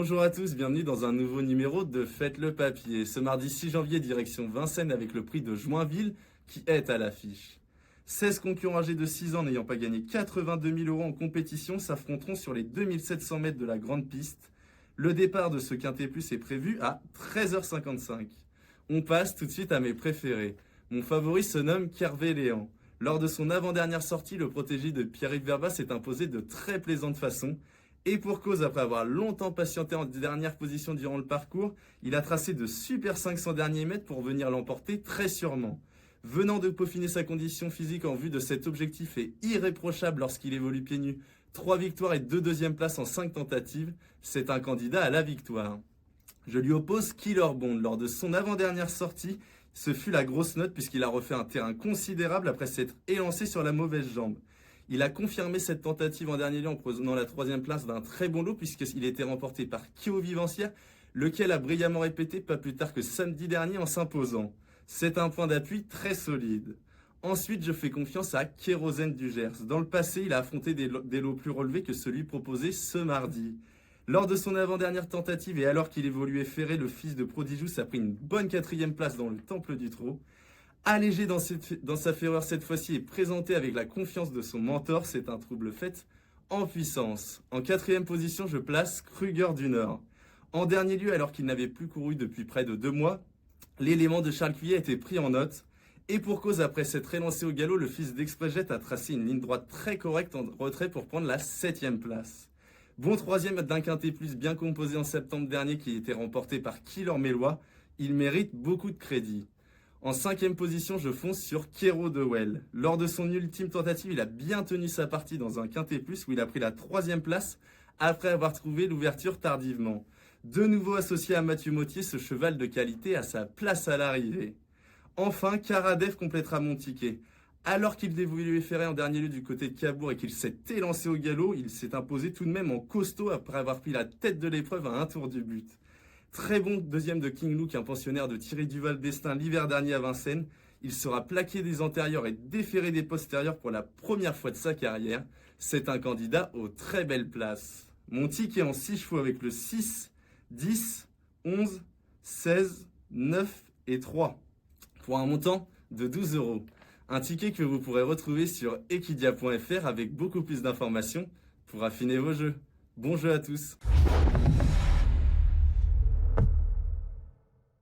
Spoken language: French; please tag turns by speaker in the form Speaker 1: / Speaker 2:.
Speaker 1: Bonjour à tous, bienvenue dans un nouveau numéro de Faites le papier. Ce mardi 6 janvier, direction Vincennes avec le prix de Joinville qui est à l'affiche. 16 concurrents âgés de 6 ans n'ayant pas gagné 82 000 € en compétition s'affronteront sur les 2700 mètres de la grande piste. Le départ de ce Quintet Plus est prévu à 13h55. On passe tout de suite à mes préférés. Mon favori se nomme Kervé Léant. Lors de son avant-dernière sortie, le protégé de Pierre-Yves Verba s'est imposé de très plaisante façon. Et pour cause, après avoir longtemps patienté en dernière position durant le parcours, il a tracé de super 500 derniers mètres pour venir l'emporter très sûrement. Venant de peaufiner sa condition physique en vue de cet objectif et irréprochable lorsqu'il évolue pieds nus, 3 victoires et 2 deuxièmes places en 5 tentatives, c'est un candidat à la victoire. Je lui oppose Killer Bond. Lors de son avant-dernière sortie, ce fut la grosse note puisqu'il a refait un terrain considérable après s'être élancé sur la mauvaise jambe. Il a confirmé cette tentative en dernier lieu en prenant la 3e place d'un très bon lot puisqu'il était remporté par Kio Vivencia, lequel a brillamment répété pas plus tard que samedi dernier en s'imposant. C'est un point d'appui très solide. Ensuite, je fais confiance à Kérosène du Gers. Dans le passé, il a affronté des lots plus relevés que celui proposé ce mardi. Lors de son avant-dernière tentative et alors qu'il évoluait ferré, le fils de Prodigious a pris une bonne 4e place dans le Temple du Trot. Allégé dans sa ferreur cette fois-ci et présenté avec la confiance de son mentor, c'est un trouble fait en puissance. En 4e position, je place Kruger du Nord. En dernier lieu, alors qu'il n'avait plus couru depuis près de 2 mois, l'élément de Charles Cuillet a été pris en note. Et pour cause, après s'être élancé au galop, le fils d'Expresjet a tracé une ligne droite très correcte en retrait pour prendre la 7e place. Bon 3e d'un Quintet Plus bien composé en septembre dernier qui a été remporté par Killer Mélois. Il mérite beaucoup de crédit. En 5e position, je fonce sur Kero de Well. Lors de son ultime tentative, il a bien tenu sa partie dans un Quintet Plus où il a pris la 3e place après avoir trouvé l'ouverture tardivement. De nouveau associé à Mathieu Mottier, ce cheval de qualité a sa place à l'arrivée. Enfin, Karadev complétera mon ticket. Alors qu'il évoluait ferré en dernier lieu du côté de Cabourg et qu'il s'est élancé au galop, il s'est imposé tout de même en costaud après avoir pris la tête de l'épreuve à un tour du but. Très bon deuxième de King Luke, un pensionnaire de Thierry Duval d'Estaing l'hiver dernier à Vincennes. Il sera plaqué des antérieurs et déféré des postérieurs pour la première fois de sa carrière. C'est un candidat aux très belles places. Mon ticket en 6 chevaux avec le 6, 10, 11, 16, 9 et 3 pour un montant de 12 €. Un ticket que vous pourrez retrouver sur equidia.fr avec beaucoup plus d'informations pour affiner vos jeux. Bon jeu à tous!